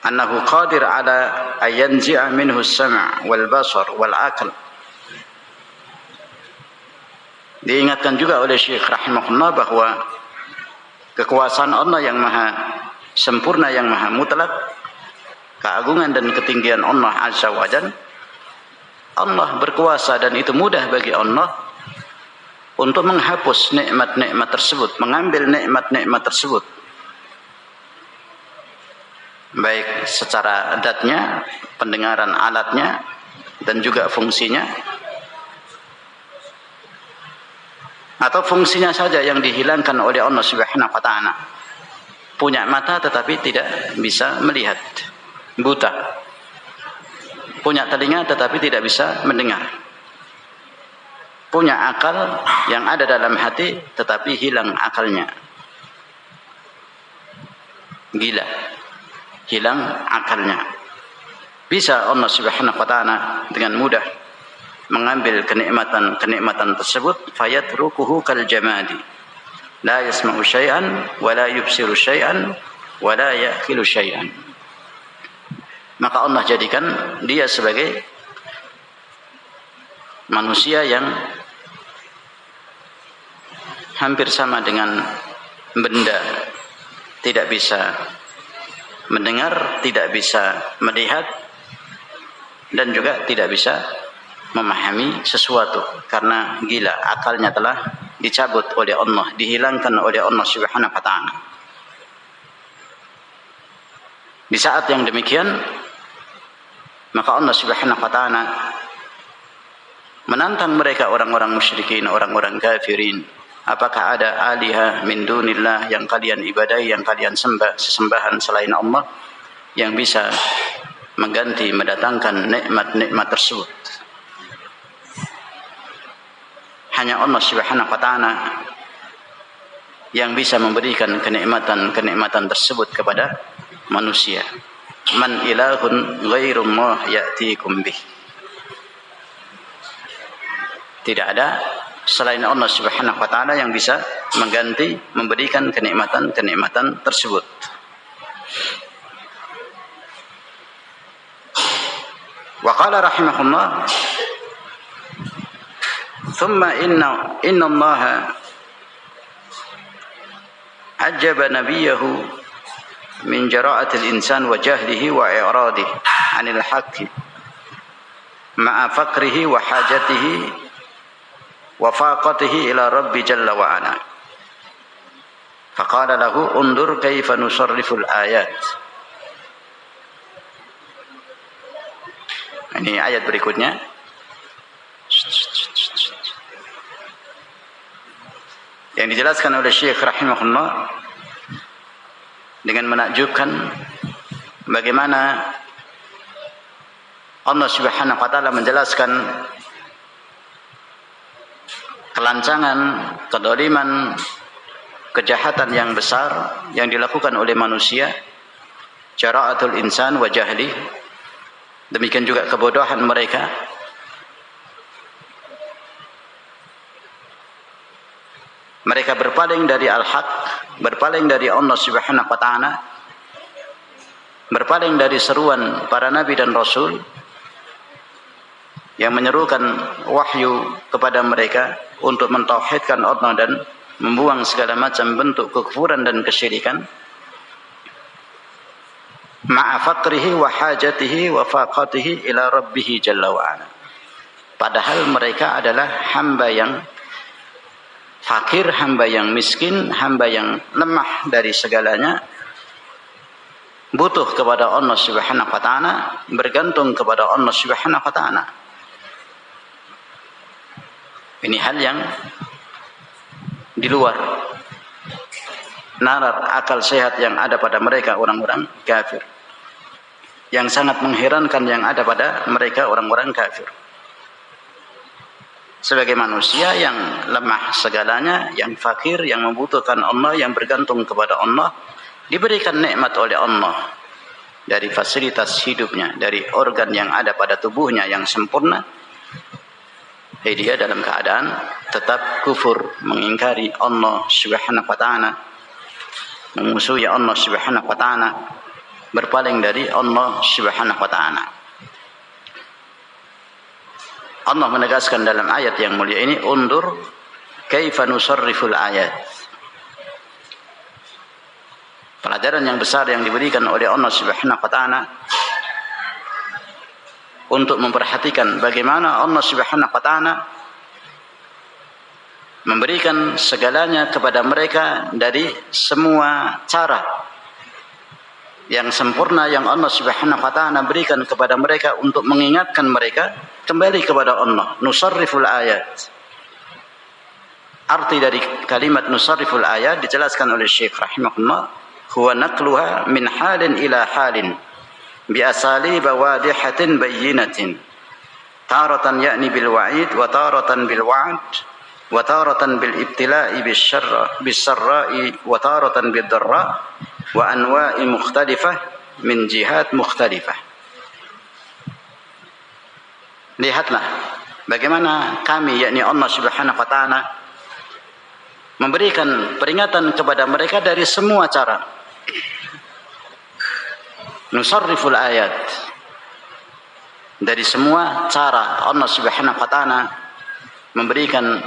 annahu qadir ala ayanzi'a minhu as-sam' wal basar wal aql. Diingatkan juga oleh Syekh rahimahullah bahwa kekuasaan Allah yang maha sempurna, yang maha mutlak, keagungan dan ketinggian Allah azza wa jalla, Allah berkuasa dan itu mudah bagi Allah untuk menghapus nikmat-nikmat tersebut, mengambil nikmat-nikmat tersebut, baik secara adatnya, pendengaran alatnya, dan juga fungsinya, atau fungsinya saja yang dihilangkan oleh Allah Subhanahu wa taala. Punya mata tetapi tidak bisa melihat, buta. Punya telinga tetapi tidak bisa mendengar. Punya akal yang ada dalam hati tetapi hilang akalnya. Gila. Hilang akalnya. Bisa Allah Subhanahu wa taala dengan mudah mengambil kenikmatan tersebut, fayatrukuhu kal jamadi. La yasma'u syai'an wa la yubsiru syai'an wa la ya'kilu syai'an. Maka Allah jadikan dia sebagai manusia yang hampir sama dengan benda, tidak bisa mendengar, tidak bisa melihat, dan juga tidak bisa memahami sesuatu karena gila, akalnya telah dicabut oleh Allah, dihilangkan oleh Allah Subhanahu wa taala. Di saat yang demikian, maka Allah Subhanahu wa taala menantang mereka, orang-orang musyrikin, orang-orang kafirin. Apakah ada aliha min dunillah yang kalian ibadahi, yang kalian sembah, sesembahan selain Allah, yang bisa mengganti, mendatangkan nikmat-nikmat tersebut? Hanya Allah Subhanahu wa taala yang bisa memberikan kenikmatan tersebut kepada manusia. Man ilahun ghairullah ya'tikum bih. Tidak ada selain Allah Subhanahu wa taala yang bisa mengganti, memberikan kenikmatan-kenikmatan tersebut. Wa qala rahimahullah, thumma inna Allah ajaba nabiyahu min jara'atil insan wa jahlihi wa i'radihi 'anil haqqi ma'a faqrihi wa hajatihi wa faqatihi ila rabbi jalla wa ala. Faqala lahu undur kaifa nusarriful ayat. Ini ayat berikutnya. Yang dijelaskan oleh Syekh rahimahullah dengan menakjubkan bagaimana Allah Subhanahu wa taala menjelaskan kelancangan, kedoliman, kejahatan yang besar yang dilakukan oleh manusia, jara'atul insan wa jahli, demikian juga kebodohan mereka. Mereka berpaling dari al-haq, berpaling dari Allah Subhanahu wa taala, berpaling dari seruan para nabi dan rasul yang menyerukan wahyu kepada mereka untuk mentauhidkan Allah dan membuang segala macam bentuk kekufuran dan kesyirikan. Ma'a faqrihi wa hajatihi wa faqatihi ila rabbih jalla wa ala. Padahal mereka adalah hamba yang fakir, hamba yang miskin, hamba yang lemah dari segalanya, butuh kepada Allah Subhanahu wa taala, bergantung kepada Allah Subhanahu wa taala. Ini hal yang di luar nalar akal sehat yang ada pada mereka orang-orang kafir, yang sangat mengherankan yang ada pada mereka orang-orang kafir. Sebagai manusia yang lemah segalanya, yang fakir, yang membutuhkan Allah, yang bergantung kepada Allah, diberikan nikmat oleh Allah dari fasilitas hidupnya, dari organ yang ada pada tubuhnya yang sempurna, dia dalam keadaan tetap kufur, mengingkari Allah Subhanahu wa taala, memusuhi Allah Subhanahu wa taala, berpaling dari Allah Subhanahu wa taala. Allah menegaskan dalam ayat yang mulia ini, undur kaifa nusarriful ayat. Pelajaran yang besar yang diberikan oleh Allah Subhanahu wa taala untuk memperhatikan bagaimana Allah Subhanahu wa taala memberikan segalanya kepada mereka dari semua cara yang sempurna yang Allah Subhanahu wa taala berikan kepada mereka untuk mengingatkan mereka kembali kepada Allah. Nusarriful ayat. Arti dari kalimat nusarriful ayat dijelaskan oleh Syekh rahimahullah, huwa naqluha min halin ila halin bi asalib wadihatin bayyinatin. Taratan ya'ni bil wa'id wa taratan bil wa'd wa taratan bil ibtila'i bis sarra'i wa taratan bid dharra wa anwa'i mukhtalifah min jihat mukhtalifah. Lihatlah bagaimana kami, yakni Allah Subhanahu wa taala, memberikan peringatan kepada mereka dari semua cara. Nusarriful ayat, dari semua cara Allah Subhanahu wa taala memberikan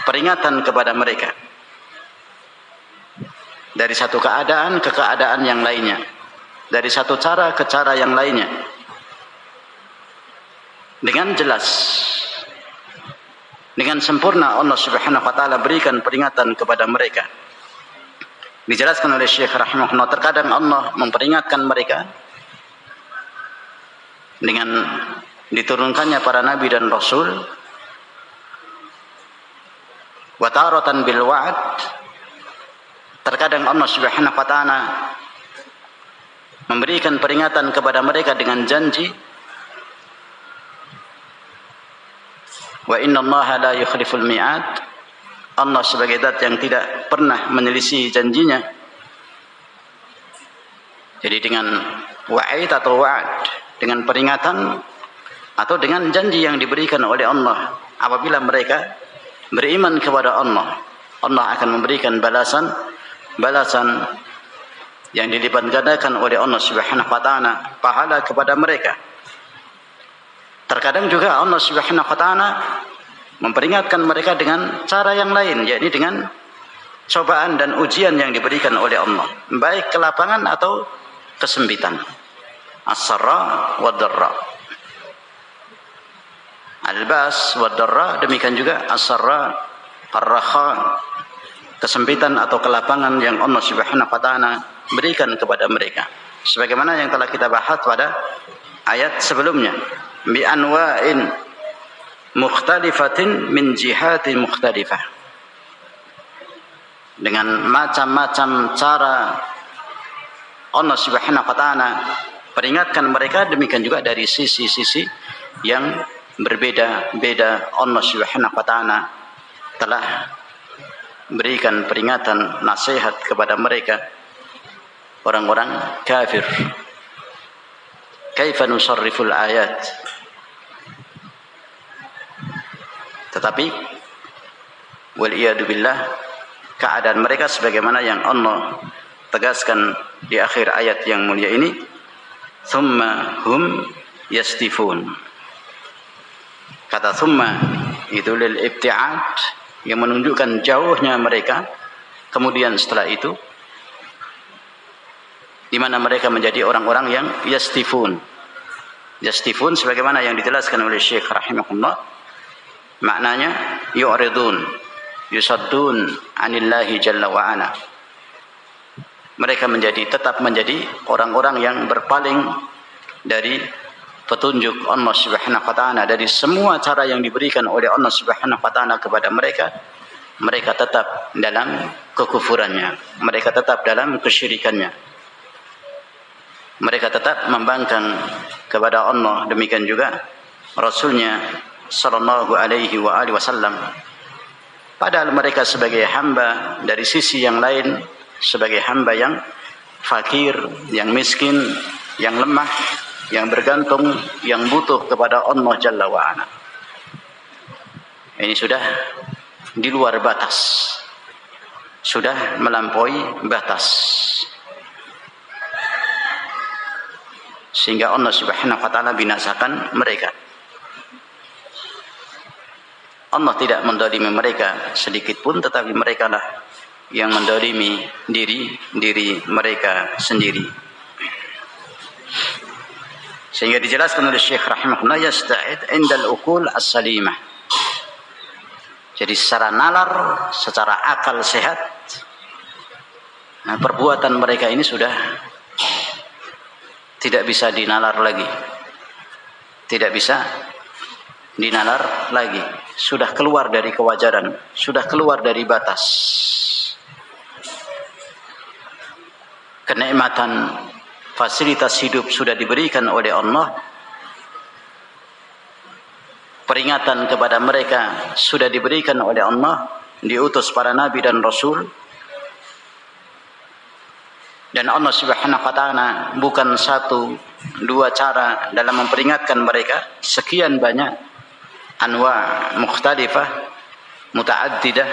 peringatan kepada mereka, dari satu keadaan ke keadaan yang lainnya, dari satu cara ke cara yang lainnya, dengan jelas, dengan sempurna Allah Subhanahu wa taala berikan peringatan kepada mereka. Dijelaskan oleh Syekh rahimahullah, terkadang Allah memperingatkan mereka dengan diturunkannya para nabi dan rasul, wa taratan bil wa'd. Terkadang Allah Subhanahu wa taala memberikan peringatan kepada mereka dengan janji, wa innallaha la yukhliful mi'ad. Allah sebagai zat yang tidak pernah menyelisih janjinya. Jadi dengan wa'id atau wa'd, dengan peringatan, atau dengan janji yang diberikan oleh Allah. Apabila mereka beriman kepada Allah, Allah akan memberikan balasan yang dilipat gandakan oleh Allah Subhanahu wa taala pahala kepada mereka. Terkadang juga Allah Subhanahu wa taala memperingatkan mereka dengan cara yang lain, yakni dengan cobaan dan ujian yang diberikan oleh Allah, baik kelapangan atau kesempitan. As-sarra wa dharra. Al-bas wa dharra, demikian juga as-sarra, ar-rakha, kesempitan atau kelapangan yang Allah Subhanahu wa taala berikan kepada mereka. Sebagaimana yang telah kita bahas pada ayat sebelumnya, bi anwa'in mukhtalifatin min jihatin mukhtalifah. Dengan macam-macam cara Allah Subhanahu wa taala peringatkan mereka, demikian juga dari sisi-sisi yang berbeda-beda. Allah Subhanahu wa taala telah berikan peringatan, nasihat kepada mereka, orang-orang kafir. Kaifa nusarriful ayat. Tetapi wal iyadu billah, keadaan mereka sebagaimana yang Allah tegaskan di akhir ayat yang mulia ini, thumma hum yastifun. Kata thumma itu lil ibti'ad, yang menunjukkan jauhnya mereka. Kemudian setelah itu, di mana mereka menjadi orang-orang yang yastifun. Yastifun sebagaimana yang dijelaskan oleh Syekh rahimahullah, maknanya yu'ridun, yusaddun anillahi jalla wa ala. Mereka tetap menjadi orang-orang yang berpaling dari petunjuk Allah Subhanahu wa taala, dari semua cara yang diberikan oleh Allah Subhanahu wa taala kepada mereka. Mereka tetap dalam kekufurannya, mereka tetap dalam kesyirikannya, mereka tetap membangkang kepada Allah, demikian juga Rasulnya sallallahu alaihi wa alihi wasallam. Padahal mereka sebagai hamba dari sisi yang lain, sebagai hamba yang fakir, yang miskin, yang lemah, yang bergantung, yang butuh kepada Allah Jalla wa'ala. Ini sudah di luar batas, sudah melampaui batas, sehingga Allah Subhanahu wa taala binasakan mereka. Allah tidak mendolimi mereka sedikit pun, tetapi mereka lah yang mendolimi diri mereka sendiri. Sehingga dijelaskan oleh Syekh rahimahullah, yasta'id indal uqul as-salimah. Jadi secara nalar, secara akal sehat, perbuatan mereka ini sudah tidak bisa dinalar lagi. Tidak bisa dinalar lagi. Sudah keluar dari kewajaran, sudah keluar dari batas. Kenikmatan fasilitas hidup sudah diberikan oleh Allah. Peringatan kepada mereka sudah diberikan oleh Allah, diutus para nabi dan rasul. Dan Allah Subhanahu wa taala bukan satu dua cara dalam memperingatkan mereka, sekian banyak anwa mukhtalifah mutaaddidah,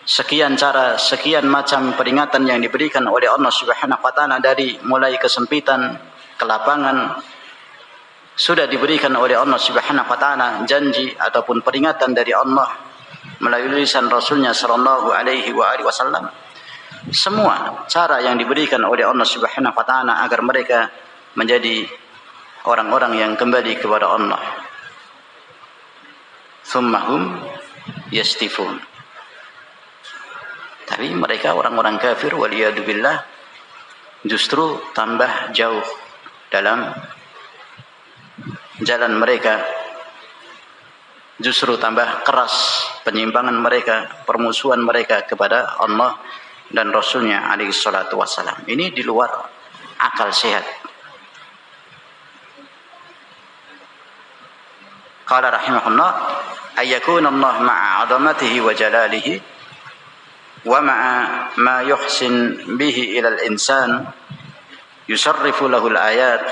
sekian cara, sekian macam peringatan yang diberikan oleh Allah Subhanahu wa taala, dari mulai kesempitan, kelapangan, sudah diberikan oleh Allah Subhanahu wa taala janji ataupun peringatan dari Allah melalui lisan Rasulnya sallallahu alaihi wa alihi wasallam. Semua cara yang diberikan oleh Allah Subhanahu wa taala agar mereka menjadi orang-orang yang kembali kepada Allah. Tsummahum yastifun. Tapi mereka orang-orang kafir waliyadu billah justru tambah jauh dalam jalan mereka, justru tambah keras penyimpangan mereka, permusuhan mereka kepada Allah dan Rasulnya alaihi salatu wassalam. Ini di luar akal sehat. Qala rahimahullah, ayyakuna Allah ma'a 'azamatihi wa jalalihi wa ma'a ma yuhsin bihi ila al-insan yusarrifu lahu al-ayat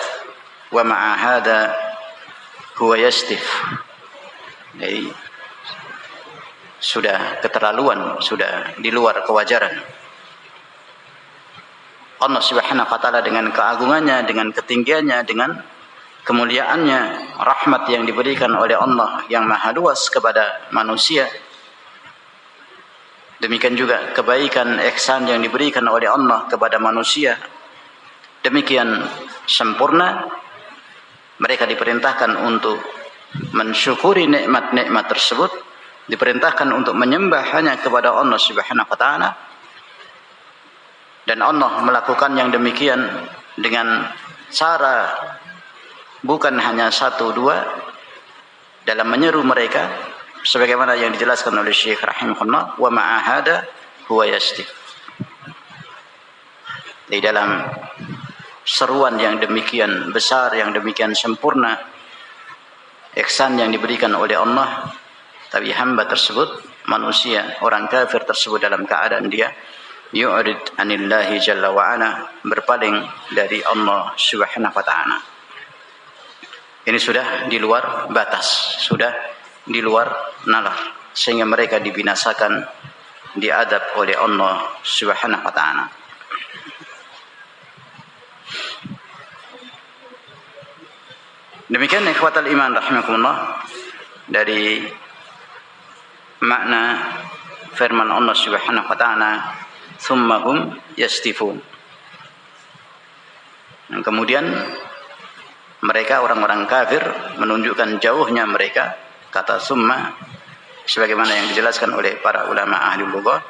wa wa ma'a hadza huwa yastif. Jadi sudah keterlaluan, sudah di luar kewajaran. Allah Subhanahu wa taala dengan keagungannya, dengan ketinggiannya, dengan kemuliaannya, rahmat yang diberikan oleh Allah yang maha luas kepada manusia. Demikian juga kebaikan, ihsan yang diberikan oleh Allah kepada manusia. Demikian sempurna, mereka diperintahkan untuk mensyukuri nikmat-nikmat tersebut, diperintahkan untuk menyembah hanya kepada Allah Subhanahu wa taala. Dan Allah melakukan yang demikian dengan cara bukan hanya satu dua dalam menyeru mereka, sebagaimana yang dijelaskan oleh Syekh rahimahullah, wa ma'a hada huwa yastif. Di dalam seruan yang demikian besar, yang demikian sempurna, ihsan yang diberikan oleh Allah, tapi hamba tersebut, manusia, orang kafir tersebut dalam keadaan dia yu'rid anillahi jalla wa ala, berpaling dari Allah Subhanahu wa ta'ala. Ini sudah di luar batas, sudah di luar nalar, sehingga mereka dibinasakan, diadab oleh Allah Subhanahu wa ta'ala. Demikian ikhwatal iman rahimakumullah, dari makna firman Allah Subhanahu wa ta'ala, thumma hum yastifun. Dan kemudian mereka, orang-orang kafir, menunjukkan jauhnya mereka kata summa, sebagaimana yang dijelaskan oleh para ulama ahli lughah,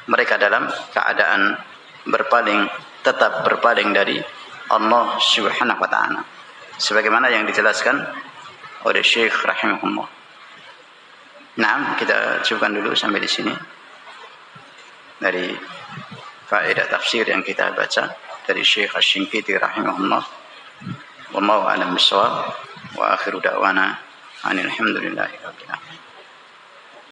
mereka dalam keadaan berpaling, tetap berpaling dari Allah Subhanahu wa ta'ala, sebagaimana yang dijelaskan oleh Syekh rahimahullah. Nah, kita cukupkan dulu sampai di sini dari faedah tafsir yang kita baca dari Syekh Asy-Shinqiti rahimahullah. Wallahu a'lam bissawab, wa akhiru da'wana anil hamdulillahi rabbil alamin.